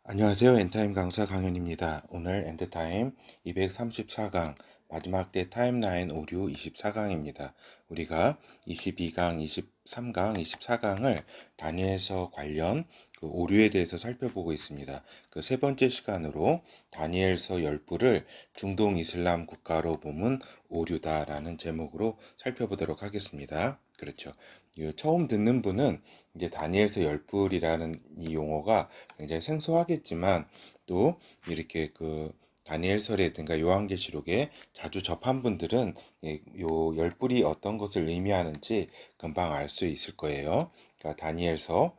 안녕하세요. 엔타임 강사 강현입니다. 오늘 엔드타임 234강 마지막 때 타임라인 오류 24강입니다. 우리가 22강, 23강, 24강을 다니엘서 관련 그 오류에 대해서 살펴보고 있습니다. 그 세 번째 시간으로 다니엘서 10부를 중동 이슬람 국가로 보면 오류다라는 제목으로 살펴보도록 하겠습니다. 그렇죠. 처음 듣는 분은 이제 다니엘서 10불이라는 이 용어가 굉장히 생소하겠지만 또 이렇게 그 다니엘서라든가 요한계시록에 자주 접한 분들은 요 열불이 어떤 것을 의미하는지 금방 알 수 있을 거예요. 그러니까 다니엘서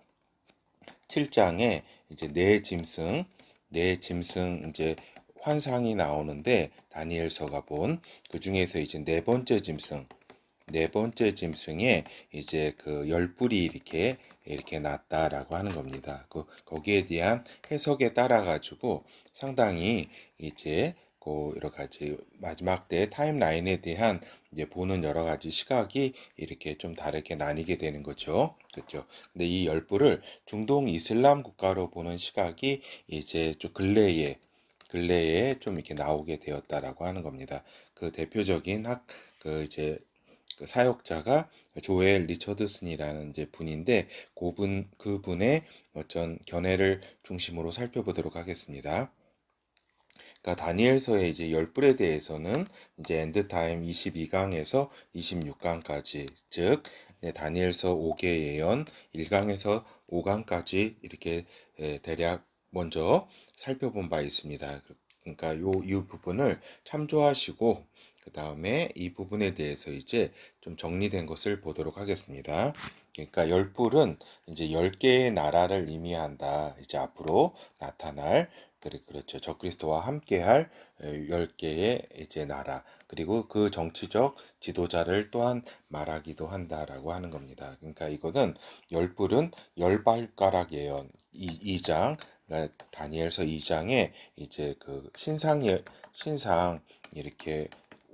7장에 이제 네 짐승 이제 환상이 나오는데 다니엘서가 본 그 중에서 이제 네 번째 짐승에 이제 그 열뿔이 이렇게 났다라고 하는 겁니다. 거기에 대한 해석에 따라 가지고 상당히 이제 그 여러 가지 마지막 때 타임라인에 대한 이제 보는 여러 가지 시각이 이렇게 좀 다르게 나뉘게 되는 거죠. 그렇죠. 근데 이 열뿔을 중동 이슬람 국가로 보는 시각이 이제 좀 근래에 좀 이렇게 나오게 되었다라고 하는 겁니다. 그 대표적인 이제 그 사역자가 조엘 리처드슨이라는 이제 분인데 그분의 어떤 견해를 중심으로 살펴보도록 하겠습니다. 그러니까 다니엘서의 이제 열불에 대해서는 이제 엔드타임 22강에서 26강까지 즉 다니엘서 5개 예언 1강에서 5강까지 이렇게 대략 먼저 살펴본 바 있습니다. 그러니까 이 부분을 참조하시고 그 다음에 이 부분에 대해서 이제 좀 정리된 것을 보도록 하겠습니다. 그러니까 열불은 이제 10개의 나라를 의미한다. 이제 앞으로 나타날 그렇죠. 적그리스도와 함께할 10개의 이제 나라 그리고 그 정치적 지도자를 또한 말하기도 한다라고 하는 겁니다. 그러니까 이거는 열불은 열발가락 예언 2장 그러니까 다니엘서 2장에 이제 그 신상 이렇게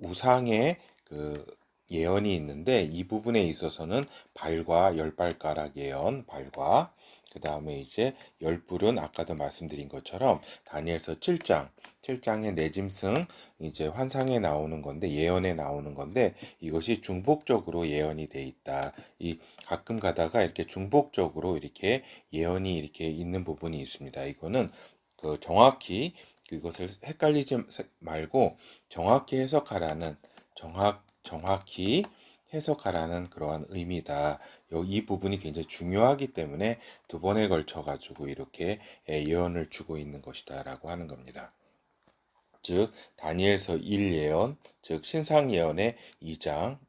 우상의 그 예언이 있는데 이 부분에 있어서는 발과 열발가락 예언 발과 그 다음에 이제 열불은 아까도 말씀드린 것처럼 다니엘서 7장의 내짐승 이제 환상에 나오는 건데 예언에 나오는 건데 이것이 중복적으로 예언이 돼 있다. 이 가끔 가다가 이렇게 중복적으로 이렇게 예언이 이렇게 있는 부분이 있습니다. 이거는 그 정확히 그것을 헷갈리지 말고 정확히 해석하라는 정확히 해석하라는 그러한 의미다. 이 부분이 굉장히 중요하기 때문에 두 번에 걸쳐 가지고 이렇게 예언을 주고 있는 것이다라고 하는 겁니다. 즉 다니엘서 1 예언, 즉 신상 예언의 2장,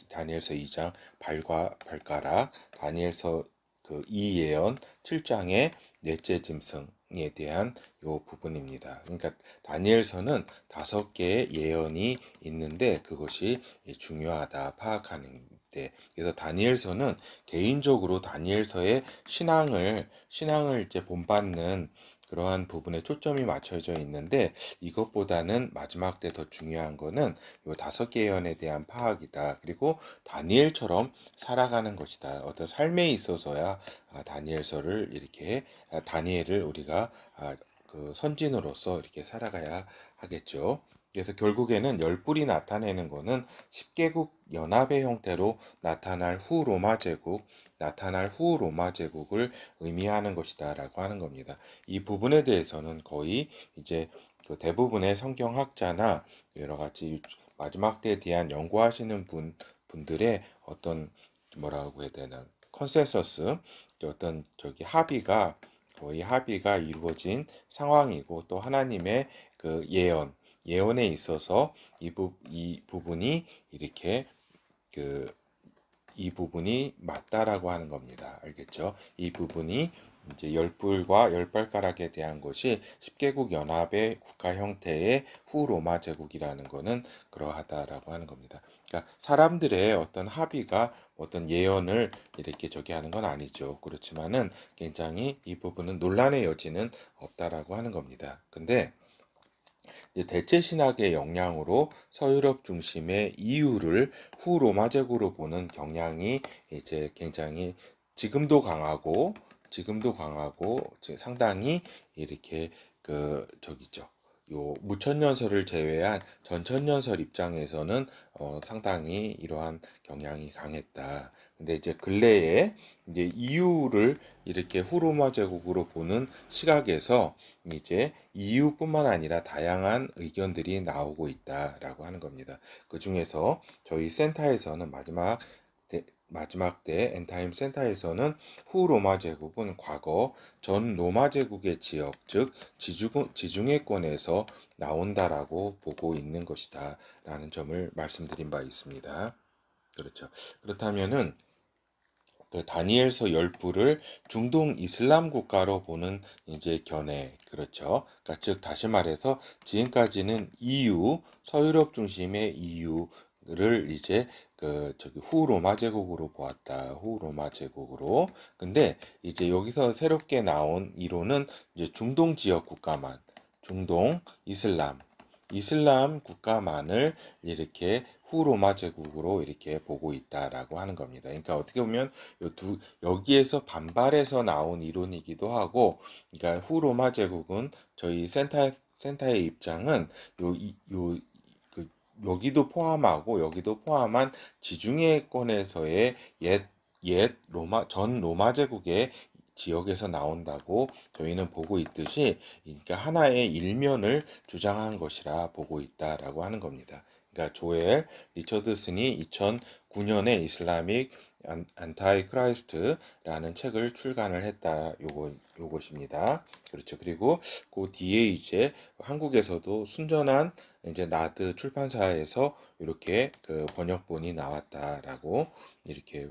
다니엘서 2장 발과 발가락, 다니엘서 그 2 예언 7장의 넷째 짐승에 대한 요 부분입니다. 그러니까 다니엘서는 5개의 예언이 있는데 그것이 중요하다 파악하는 데 그래서 다니엘서는 개인적으로 다니엘서의 신앙을 이제 본받는 그러한 부분에 초점이 맞춰져 있는데 이것보다는 마지막 때 더 중요한 거는 요 5개 예언에 대한 파악이다. 그리고 다니엘처럼 살아가는 것이다. 어떤 삶에 있어서야 다니엘서를 이렇게 다니엘을 우리가 그 선진으로서 이렇게 살아가야 하겠죠. 그래서 결국에는 열불이 나타내는 것은 10개국 연합의 형태로 나타날 후 로마 제국을 의미하는 것이다라고 하는 겁니다. 이 부분에 대해서는 거의 이제 그 대부분의 성경학자나 여러 가지 마지막 때에 대한 연구하시는 분들의 어떤 뭐라고 해야 되나 컨센서스 어떤 거의 합의가 이루어진 상황이고 또 하나님의 그 예언에 있어서 이 부분이 이렇게 그 이 부분이 맞다라고 하는 겁니다. 알겠죠? 이 부분이 이제 열불과 열발가락에 대한 것이 10개국 연합의 국가 형태의 후 로마 제국이라는 것은 그러하다라고 하는 겁니다. 그러니까 사람들의 어떤 합의가 어떤 예언을 이렇게 저기 하는 건 아니죠. 그렇지만은 굉장히 이 부분은 논란의 여지는 없다라고 하는 겁니다. 근데 대체 신학의 영향으로 서유럽 중심의 이유를 후 로마 제국으로 보는 경향이 이제 굉장히 지금도 강하고 지금도 강하고 상당히 이렇게 요 무천년설을 제외한 전천년설 입장에서는 상당히 이러한 경향이 강했다. 근데 이제 근래에 이제 이유를 이렇게 후로마 제국으로 보는 시각에서 이제 이유뿐만 아니라 다양한 의견들이 나오고 있다라고 하는 겁니다. 그 중에서 저희 센터에서는 마지막 때 엔타임 센터에서는 후로마 제국은 과거 전 로마 제국의 지역, 즉 지중해권에서 나온다라고 보고 있는 것이다 라는 점을 말씀드린 바 있습니다. 그렇죠. 그렇다면은 그 다니엘서 열부를 중동 이슬람 국가로 보는 이제 견해, 그렇죠. 그러니까 즉 다시 말해서 지금까지는 EU 서유럽 중심의 EU를 이제 후로마 제국으로 보았다. 후로마 제국으로. 근데 이제 여기서 새롭게 나온 이론은 이제 중동 지역 국가만, 중동 이슬람 국가만을 이렇게 후로마 제국으로 이렇게 보고 있다라고 하는 겁니다. 그러니까 어떻게 보면 여기에서 반발해서 나온 이론이기도 하고, 그러니까 후로마 제국은 저희 센터의 입장은 여기도 포함하고 여기도 포함한 지중해권에서의 옛 전 로마 제국의 지역에서 나온다고 저희는 보고 있듯이, 그러니까 하나의 일면을 주장한 것이라 보고 있다라고 하는 겁니다. 그러니까 조엘 리처드슨이 2009년에 이슬라믹 안타이 크라이스트라는 책을 출간을 했다. 요것입니다. 그렇죠. 그리고 그 뒤에 이제 한국에서도 순전한 이제 나드 출판사에서 이렇게 그 번역본이 나왔다라고 이렇게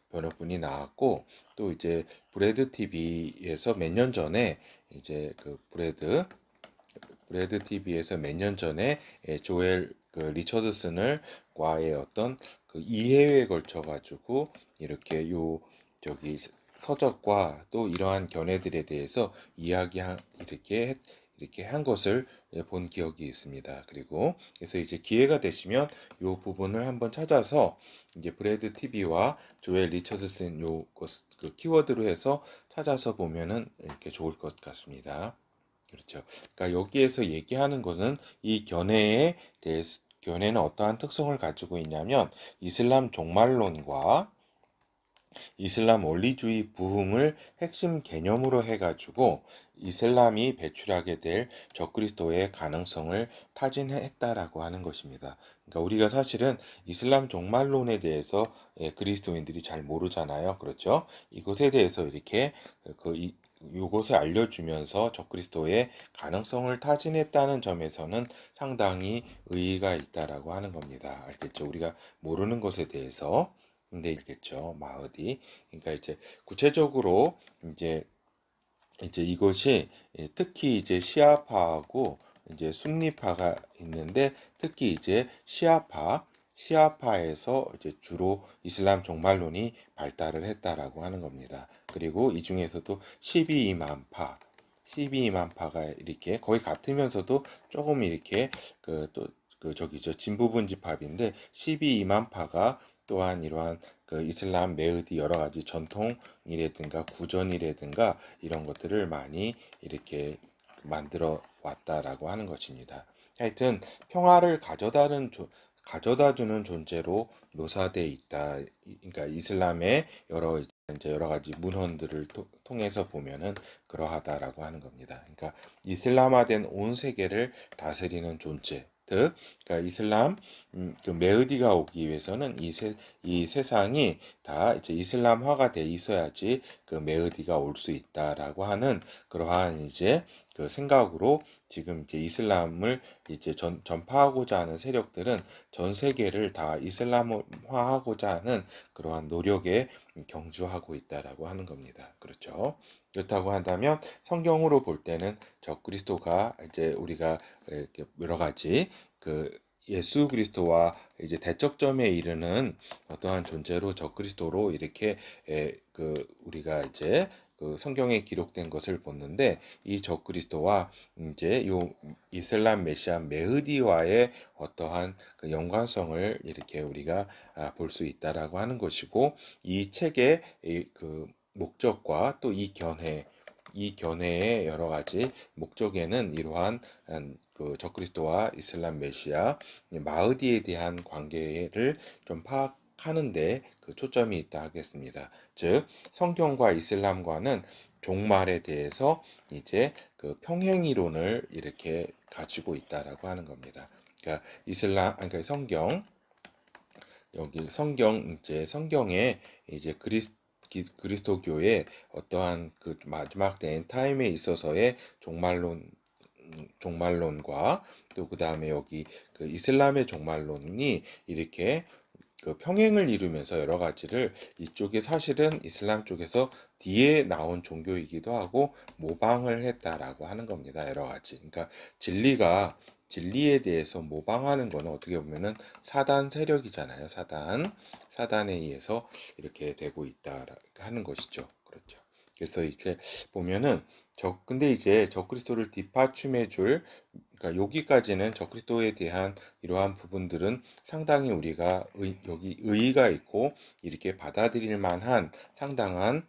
번역본이 나왔고, 또 이제 브레드 TV에서 몇 년 전에 이제 브레드 TV에서 몇 년 전에 조엘 리처드슨을 과의 어떤 그 2회에 걸쳐 가지고 이렇게 서적과 또 이러한 견해들에 대해서 이렇게 한 것을 본 기억이 있습니다. 그리고 그래서 이제 기회가 되시면 이 부분을 한번 찾아서 이제 브래드 TV와 조엘 리처드슨 그 키워드로 해서 찾아서 보면은 이렇게 좋을 것 같습니다. 그렇죠. 그러니까 여기에서 얘기하는 것은 이 견해에 대해서, 견해는 어떠한 특성을 가지고 있냐면 이슬람 종말론과 이슬람 원리주의 부흥을 핵심 개념으로 해가지고 이슬람이 배출하게 될 적그리스도의 가능성을 타진했다라고 하는 것입니다. 그러니까 우리가 사실은 이슬람 종말론에 대해서 그리스도인들이 잘 모르잖아요. 그렇죠? 이것에 대해서 이렇게 이것을 알려주면서 적그리스도의 가능성을 타진했다는 점에서는 상당히 의의가 있다라고 하는 겁니다. 알겠죠? 우리가 모르는 것에 대해서. 근데 알겠죠? 마흐디. 그러니까 이제 구체적으로 이제 이것이 특히 이제 시아파하고 이제 순니파가 있는데, 특히 이제 시아파에서 이제 주로 이슬람 종말론이 발달을 했다라고 하는 겁니다. 그리고 이 중에서도 12이만파가 이렇게 거의 같으면서도 조금 이렇게 진부분집합인데, 12이만파가 또한 이러한 그 이슬람 메흐디 여러 가지 전통이라든가 구전이라든가 이런 것들을 많이 이렇게 만들어 왔다라고 하는 것입니다. 하여튼 평화를 가져다 주는 존재로 묘사되어 있다. 그러니까 이슬람의 여러 가지 문헌들을 통해서 보면은 그러하다라고 하는 겁니다. 그러니까 이슬람화된 온 세계를 다스리는 존재. 그러니까 그 메흐디가 오기 위해서는 이 세상이 다 이제 이슬람화가 돼 있어야지 그 메흐디가 올 수 있다라고 하는 그러한 이제 그 생각으로 지금 이제 이슬람을 이제 전파하고자 하는 세력들은 전 세계를 다 이슬람화하고자 하는 그러한 노력에 경주하고 있다라고 하는 겁니다. 그렇죠? 그렇다고 한다면 성경으로 볼 때는 적그리스도가 이제 우리가 이렇게 여러 가지 예수 그리스도와 이제 대척점에 이르는 어떠한 존재로 적그리스도로 이렇게 우리가 이제 성경에 기록된 것을 보는데, 이 적그리스도와 이제 요 이슬람 메시아 메흐디와의 어떠한 그 연관성을 이렇게 우리가 볼 수 있다라고 하는 것이고, 이 책의 목적과 또 이 견해의 여러 가지 목적에는 이러한 그 적그리스도와 이슬람 메시아 마흐디에 대한 관계를 좀 파악하는데 그 초점이 있다 하겠습니다. 즉 성경과 이슬람과는 종말에 대해서 이제 그 평행 이론을 이렇게 가지고 있다라고 하는 겁니다. 그러니까 그러니까 성경 이제 성경에 이제 그리스도교의 어떠한 그 마지막 때 엔타임에 있어서의 종말론과 또 그 다음에 여기 그 이슬람의 종말론이 이렇게 그 평행을 이루면서 여러 가지를 이쪽에 사실은 이슬람 쪽에서 뒤에 나온 종교이기도 하고 모방을 했다라고 하는 겁니다. 여러 가지. 그러니까 진리에 대해서 모방하는 거는 어떻게 보면은 사단 세력이잖아요. 사단에 의해서 이렇게 되고 있다 하는 것이죠. 그렇죠. 그래서 이제 보면은 근데 이제 적그리스도를 뒷받침해줄 그러니까 여기까지는 적그리스도에 대한 이러한 부분들은 상당히 우리가 여기 의의가 있고 이렇게 받아들일 만한 상당한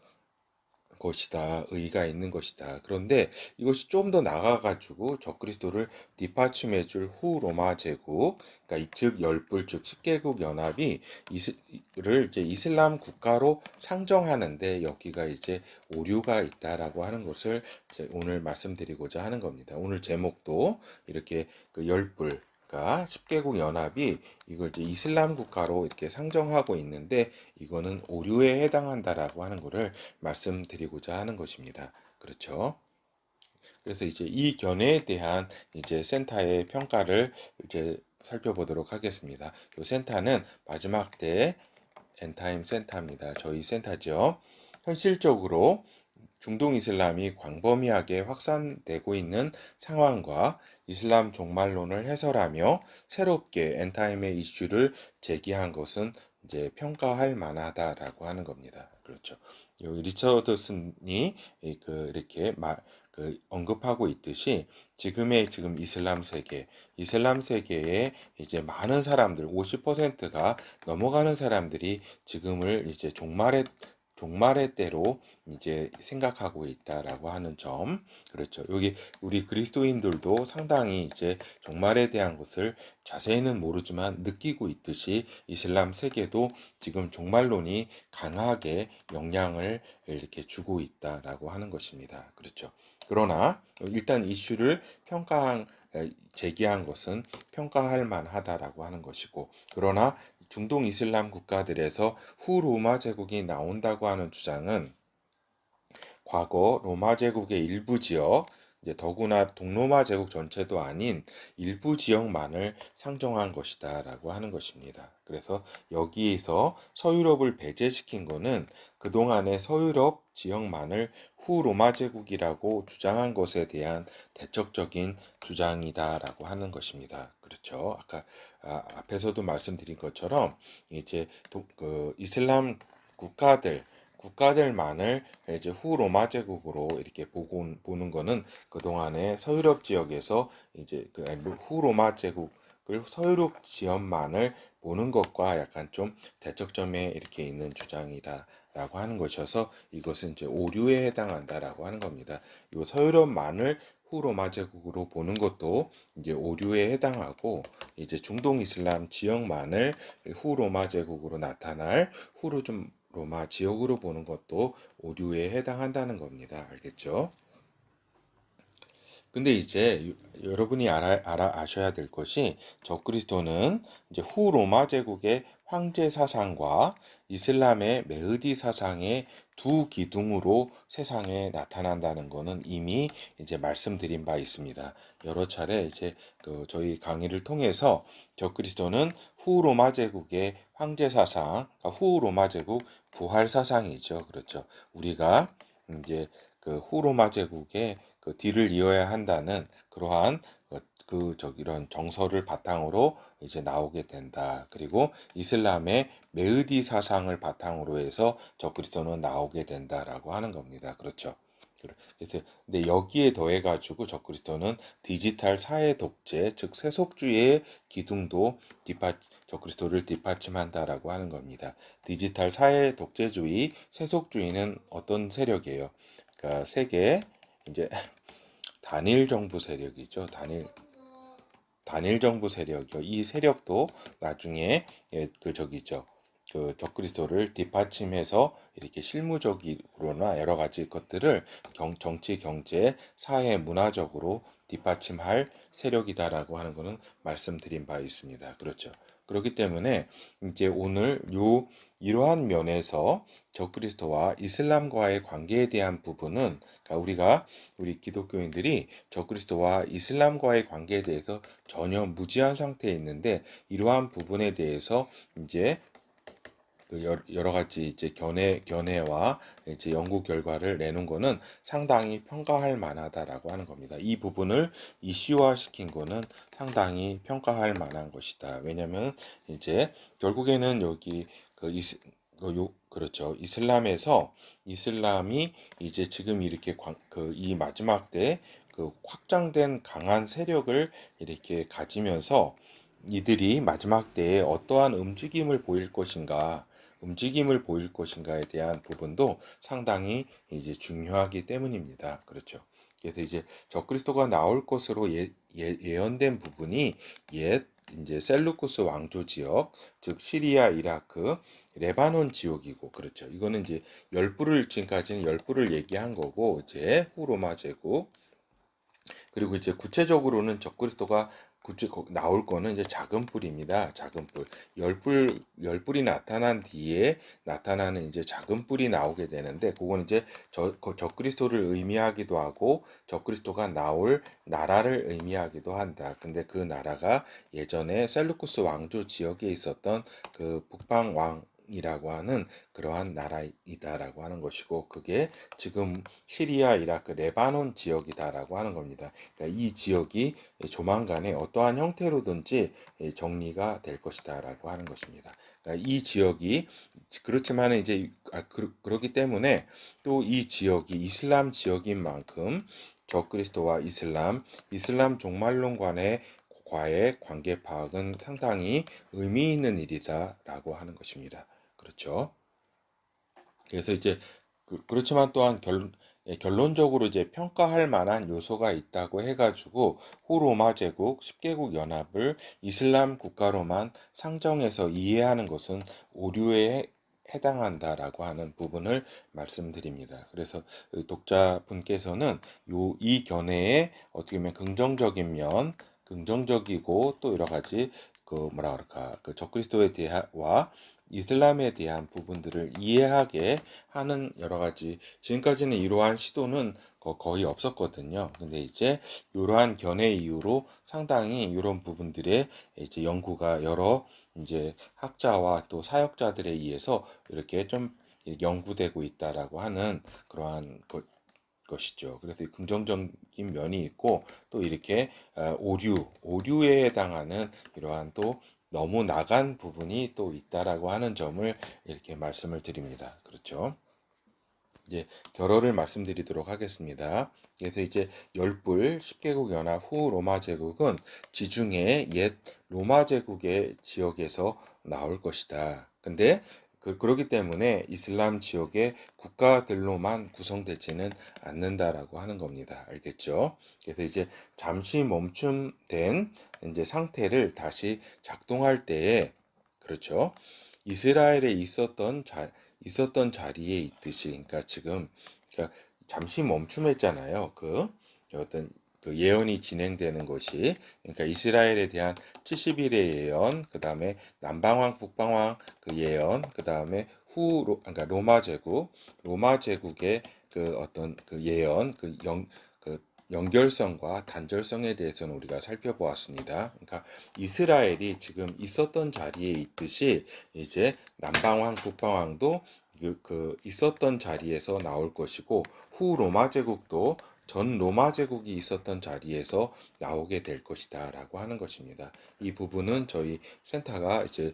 것이다. 의의가 있는 것이다. 그런데 이것이 좀 더 나아가지고 적그리스도를 뒷받침해줄 후로마 제국, 그러니까 즉 열불 즉 10개국 연합이 를 이제 이슬람 국가로 상정하는데 여기가 이제 오류가 있다라고 하는 것을 이제 오늘 말씀드리고자 하는 겁니다. 오늘 제목도 이렇게 그 열불 가 10개국 연합이 이걸 이제 이슬람 국가로 이렇게 상정하고 있는데 이거는 오류에 해당한다라고 하는 것을 말씀드리고자 하는 것입니다. 그렇죠? 그래서 이제 이 견해에 대한 이제 센터의 평가를 이제 살펴보도록 하겠습니다. 이 센터는 마지막 때 엔타임 센터입니다. 저희 센터죠. 현실적으로 중동 이슬람이 광범위하게 확산되고 있는 상황과 이슬람 종말론을 해설하며 새롭게 엔타임의 이슈를 제기한 것은 이제 평가할 만하다라고 하는 겁니다. 그렇죠. 여기 리처더슨이 이렇게 언급하고 있듯이 지금 이슬람 세계에 이제 많은 사람들, 50%가 넘어가는 사람들이 지금을 이제 종말의 때로 이제 생각하고 있다라고 하는 점. 그렇죠. 여기 우리 그리스도인들도 상당히 이제 종말에 대한 것을 자세히는 모르지만 느끼고 있듯이 이슬람 세계도 지금 종말론이 강하게 영향을 이렇게 주고 있다라고 하는 것입니다. 그렇죠. 그러나 일단 이슈를 제기한 것은 평가할 만하다라고 하는 것이고, 그러나 중동 이슬람 국가들에서 후로마 제국이 나온다고 하는 주장은 과거 로마 제국의 일부 지역, 이제 더구나 동로마 제국 전체도 아닌 일부 지역만을 상정한 것이다라고 하는 것입니다. 그래서 여기에서 서유럽을 배제시킨 것은 그동안의 서유럽 지역만을 후로마 제국이라고 주장한 것에 대한 대척적인 주장이다라고 하는 것입니다. 그렇죠. 아까 앞에서도 말씀드린 것처럼 이제 그 이슬람 국가들만을 이제 후로마 제국으로 이렇게 보는 거는 그동안의 서유럽 지역에서 이제 그 후로마 제국을 서유럽 지역만을 보는 것과 약간 좀 대척점에 이렇게 있는 주장이다라고 하는 것이어서 이것은 이제 오류에 해당한다라고 하는 겁니다. 이 서유럽만을 후로마 제국으로 보는 것도 이제 오류에 해당하고 이제 중동 이슬람 지역만을 후로마 제국으로 나타날 로마 지역으로 보는 것도 오류에 해당한다는 겁니다. 알겠죠? 근데 이제 여러분이 아셔야 될 것이 적그리스도는 이제 후로마 제국의 황제 사상과 이슬람의 메흐디 사상의 두 기둥으로 세상에 나타난다는 것은 이미 이제 말씀드린 바 있습니다. 여러 차례 이제 저희 강의를 통해서 적그리스도는 후로마 제국의 황제 사상, 후로마 제국 부활 사상이죠. 그렇죠. 우리가 이제 그 후로마 제국의 그 뒤를 이어야 한다는 그러한 이런 정서를 바탕으로 이제 나오게 된다. 그리고 이슬람의 메흐디 사상을 바탕으로 해서 적그리스도는 나오게 된다라고 하는 겁니다. 그렇죠. 그래서 근데 여기에 더해 가지고 적그리스도는 디지털 사회 독재, 즉 세속주의의 기둥도 적그리스도를 뒷받침한다라고 하는 겁니다. 디지털 사회 독재주의, 세속주의는 어떤 세력이에요? 그러니까 세계 이제 단일 정부 세력이죠. 단일 정부 세력이요. 이 세력도 나중에 그 저기죠. 그 적그리스도를 뒷받침해서 이렇게 실무적으로나 여러 가지 것들을 정치, 경제, 사회, 문화적으로 뒷받침할 세력이다라고 하는 것은 말씀드린 바 있습니다. 그렇죠. 그렇기 때문에 이제 오늘 이러한 면에서 적그리스도와 이슬람과의 관계에 대한 부분은 그러니까 우리 기독교인들이 적그리스도와 이슬람과의 관계에 대해서 전혀 무지한 상태에 있는데 이러한 부분에 대해서 이제 그 여러 가지 이제 견해와 이제 연구 결과를 내놓은 거는 상당히 평가할 만하다라고 하는 겁니다. 이 부분을 이슈화 시킨 거는 상당히 평가할 만한 것이다. 왜냐면 이제 결국에는 여기 그렇죠. 이슬람이 이제 지금 이렇게 이 마지막 때 그 확장된 강한 세력을 이렇게 가지면서 이들이 마지막 때에 어떠한 움직임을 보일 것인가에 대한 부분도 상당히 이제 중요하기 때문입니다. 그렇죠. 그래서 이제 적그리스도가 나올 것으로 예언된 부분이 이제 셀루쿠스 왕조 지역, 즉 시리아, 이라크, 레바논 지역이고 그렇죠. 이거는 이제 지금까지는 열부를 얘기한 거고 이제 후로마 제국 그리고 이제 구체적으로는 적그리스도가 나올 거는 이제 작은 뿔입니다. 작은 뿔. 열 뿔이 나타난 뒤에 나타나는 이제 작은 뿔이 나오게 되는데, 그건 이제 적그리스도를 의미하기도 하고, 적그리스도가 나올 나라를 의미하기도 한다. 근데 그 나라가 예전에 셀루쿠스 왕조 지역에 있었던 그 북방 왕이라고 하는 그러한 나라이다라고 하는 것이고, 그게 지금 시리아, 이라크, 레바논 지역이다라고 하는 겁니다. 그러니까 이 지역이 조만간에 어떠한 형태로든지 정리가 될 것이다라고 하는 것입니다. 그러니까 이 지역이 그렇지만 이제 그렇기 때문에 또 이 지역이 이슬람 지역인 만큼 적그리스도와 이슬람 종말론과의 관계 파악은 상당히 의미 있는 일이다라고 하는 것입니다. 그렇죠. 그래서 이제 그렇지만 또한 결론적으로 이제 평가할 만한 요소가 있다고 해가지고 후로마 제국 10개국 연합을 이슬람 국가로만 상정해서 이해하는 것은 오류에 해당한다라고 하는 부분을 말씀드립니다. 그래서 독자분께서는 이 견해에 어떻게 보면 긍정적이고 또 여러 가지 그 뭐라 그럴까 그 적그리스도에 대하와 이슬람에 대한 부분들을 이해하게 하는 여러 가지 지금까지는 이러한 시도는 거의 없었거든요. 근데 이제 이러한 견해 이후로 상당히 이런 부분들의 이제 연구가 여러 이제 학자와 또 사역자들에 의해서 이렇게 좀 연구되고 있다라고 하는 그러한 것이죠. 그래서 긍정적인 면이 있고 또 이렇게 오류에 해당하는 이러한 또 너무 나간 부분이 또 있다라고 하는 점을 이렇게 말씀을 드립니다. 그렇죠. 이제 결어를 말씀드리도록 하겠습니다. 그래서 이제 열불 10개국 연합 후 로마 제국은 지중해 옛 로마 제국의 지역에서 나올 것이다. 근데 그렇기 때문에 이슬람 지역의 국가들로만 구성되지는 않는다라고 하는 겁니다. 알겠죠? 그래서 이제 잠시 멈춤된 이제 상태를 다시 작동할 때에 그렇죠. 이스라엘에 있었던 자리에 있듯이, 그러니까 지금 그러니까 잠시 멈춤했잖아요. 어떤 그 예언이 진행되는 것이, 그러니까 이스라엘에 대한 70일의 예언, 그 다음에 남방왕, 북방왕 그 예언, 그 다음에 그러니까 로마 제국의 그 어떤 그 예언, 그 연결성과 단절성에 대해서는 우리가 살펴보았습니다. 그러니까 이스라엘이 지금 있었던 자리에 있듯이 이제 남방왕, 북방왕도 있었던 자리에서 나올 것이고 후 로마 제국도 전 로마 제국이 있었던 자리에서 나오게 될 것이다라고 하는 것입니다. 이 부분은 저희 센터가 이제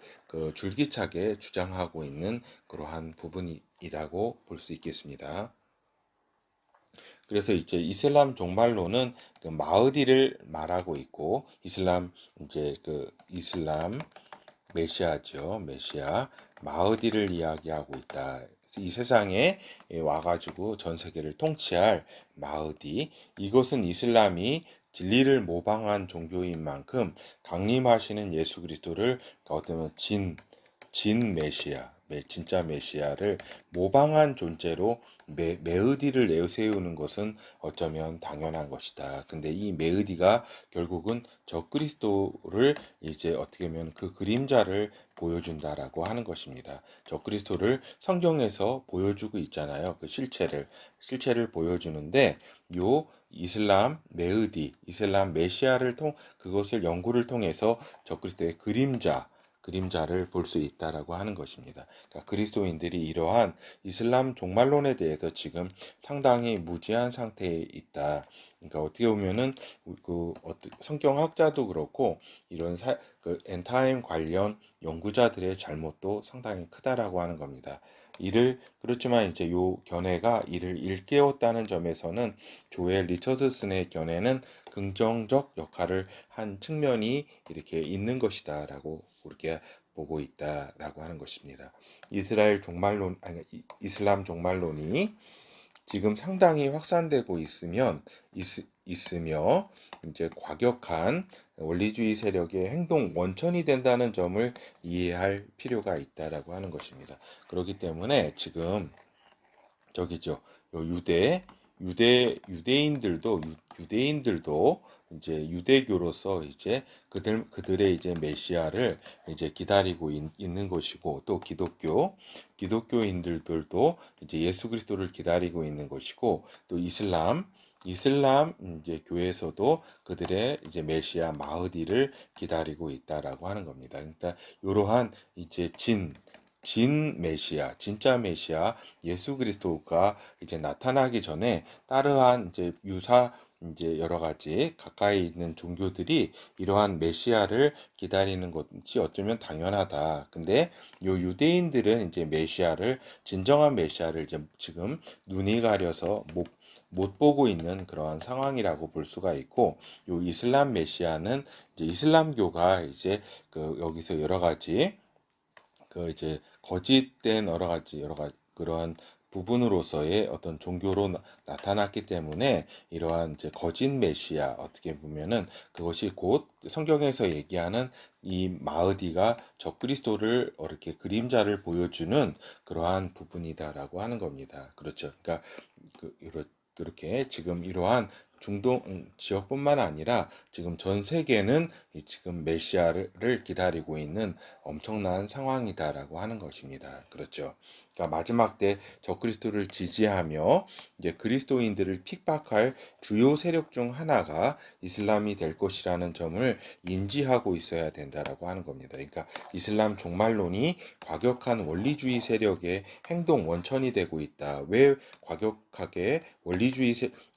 줄기차게 주장하고 있는 그러한 부분이라고 볼 수 있겠습니다. 그래서 이제 이슬람 종말론은 그 마흐디를 말하고 있고, 이슬람 이제 그 이슬람 메시아죠. 메시아 마흐디를 이야기하고 있다. 이 세상에 와가지고 전 세계를 통치할 마흐디. 이것은 이슬람이 진리를 모방한 종교인 만큼 강림하시는 예수 그리스도를 어쩌면 진 메시아, 진짜 메시아를 모방한 존재로 메으디를 내세우는 것은 어쩌면 당연한 것이다. 근데 이 메으디가 결국은 적그리스도를 이제 어떻게 보면 그 그림자를 보여준다라고 하는 것입니다. 적그리스도를 성경에서 보여주고 있잖아요. 그 실체를 보여주는데 요 이슬람 메으디, 이슬람 메시아를 그것을 연구를 통해서 적그리스도의 그림자를 볼 수 있다라고 하는 것입니다. 그러니까 그리스도인들이 이러한 이슬람 종말론에 대해서 지금 상당히 무지한 상태에 있다. 그러니까 어떻게 보면은 성경학자도 그렇고 이런 그 엔타임 관련 연구자들의 잘못도 상당히 크다라고 하는 겁니다. 그렇지만 이제 요 견해가 이를 일깨웠다는 점에서는 조엘 리처드슨의 견해는 긍정적 역할을 한 측면이 이렇게 있는 것이다라고 그렇게 보고 있다라고 하는 것입니다. 이슬람 종말론이 지금 상당히 확산되고 있으며 이제 과격한 원리주의 세력의 행동 원천이 된다는 점을 이해할 필요가 있다라고 하는 것입니다. 그렇기 때문에 지금 저기죠. 요 유대인들도 이제 유대교로서 이제 그들의 이제 메시아를 이제 기다리고 있는 것이고, 또 기독교인들도 이제 예수 그리스도를 기다리고 있는 것이고, 또 이슬람 이제 교회에서도 그들의 이제 메시아 마흐디를 기다리고 있다라고 하는 겁니다. 그러니까 이러한 이제 진 메시아, 진짜 메시아 예수 그리스도가 이제 나타나기 전에 따르한 이제 여러 가지 가까이 있는 종교들이 이러한 메시아를 기다리는 것이 어쩌면 당연하다. 근데 요 유대인들은 이제 진정한 메시아를 이제 지금 눈이 가려서 못 보고 있는 그러한 상황이라고 볼 수가 있고, 요 이슬람 메시아는 이제 이슬람교가 이제 여기서 여러 가지 이제 거짓된 여러 가지 그러한 부분으로서의 어떤 종교로 나타났기 때문에 이러한 이제 거짓 메시아, 어떻게 보면은 그것이 곧 성경에서 얘기하는 이 마흐디가 적그리스도를 이렇게 그림자를 보여주는 그러한 부분이다라고 하는 겁니다. 그렇죠. 그러니까 이렇게 지금 이러한 중동 지역뿐만 아니라 지금 전 세계는 지금 메시아를 기다리고 있는 엄청난 상황이다라고 하는 것입니다. 그렇죠. 그러니까 마지막 때 적그리스도를 지지하며 이제 그리스도인들을 핍박할 주요 세력 중 하나가 이슬람이 될 것이라는 점을 인지하고 있어야 된다라고 하는 겁니다. 그러니까 이슬람 종말론이 과격한 원리주의 세력의 행동 원천이 되고 있다. 왜 과격하게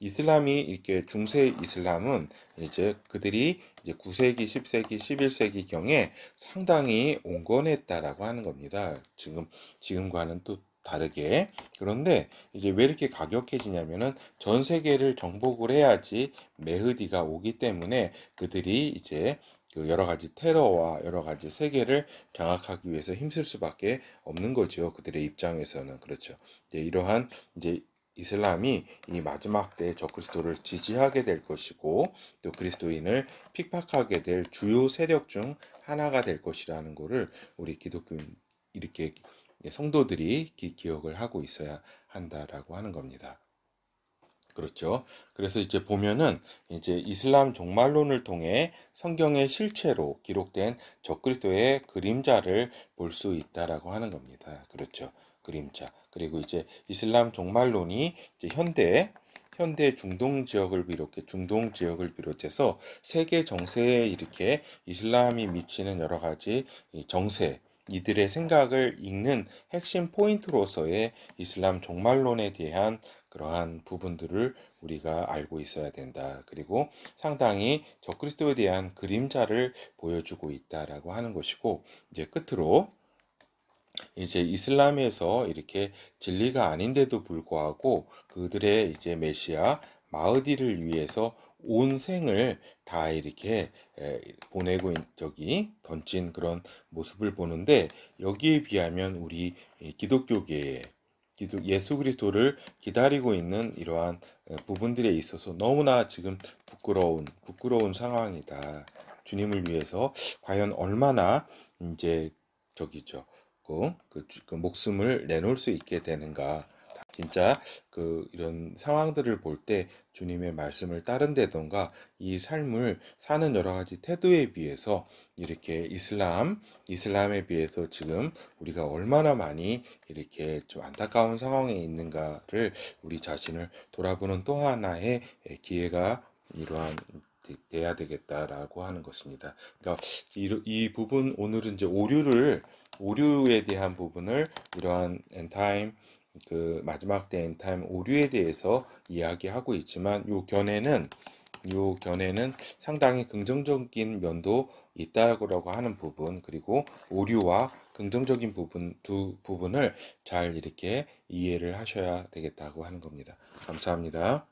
이슬람이 이렇게 중세 이슬람은 이제 그들이 이제 9세기, 10세기, 11세기 경에 상당히 온건했다라고 하는 겁니다. 지금과는 또 다르게. 그런데 이제 왜 이렇게 과격해지냐면은 전 세계를 정복을 해야지 메흐디가 오기 때문에 그들이 이제 그 여러 가지 테러와 여러 가지 세계를 장악하기 위해서 힘쓸 수밖에 없는 거죠. 그들의 입장에서는. 그렇죠. 이제 이러한 이제 이슬람이 이 마지막 때 적그리스도를 지지하게 될 것이고, 또 그리스도인을 핍박하게 될 주요 세력 중 하나가 될 것이라는 것을 우리 기독교인 이렇게 성도들이 기억을 하고 있어야 한다라고 하는 겁니다. 그렇죠. 그래서 이제 보면은 이제 이슬람 종말론을 통해 성경의 실체로 기록된 적그리스도의 그림자를 볼 수 있다라고 하는 겁니다. 그렇죠. 그림자. 그리고 이제 이슬람 종말론이 이제 현대 중동 지역을 비롯해서 세계 정세에 이렇게 이슬람이 미치는 여러 가지 정세, 이들의 생각을 읽는 핵심 포인트로서의 이슬람 종말론에 대한 그러한 부분들을 우리가 알고 있어야 된다. 그리고 상당히 적그리스도에 대한 그림자를 보여주고 있다라고 하는 것이고, 이제 끝으로 이제 이슬람에서 이렇게 진리가 아닌데도 불구하고 그들의 이제 메시아 마흐디를 위해서 온 생을 다 이렇게 보내고 저기 던진 그런 모습을 보는데, 여기에 비하면 우리 이 기독교계에 예수 그리스도를 기다리고 있는 이러한 부분들에 있어서 너무나 지금 부끄러운 상황이다. 주님을 위해서 과연 얼마나 이제 저기죠. 그 목숨을 내놓을 수 있게 되는가. 진짜 이런 상황들을 볼 때 주님의 말씀을 따른다던가 이 삶을 사는 여러 가지 태도에 비해서 이렇게 이슬람에 비해서 지금 우리가 얼마나 많이 이렇게 좀 안타까운 상황에 있는가를 우리 자신을 돌아보는 또 하나의 기회가 이러한 돼야 되겠다라고 하는 것입니다. 그러니까 이 부분, 오늘은 이제 오류에 대한 부분을 이러한 엔타임 마지막 때 엔타임 오류에 대해서 이야기하고 있지만, 요 견해는 상당히 긍정적인 면도 있다라고 하는 부분, 그리고 오류와 긍정적인 부분 두 부분을 잘 이렇게 이해를 하셔야 되겠다고 하는 겁니다. 감사합니다.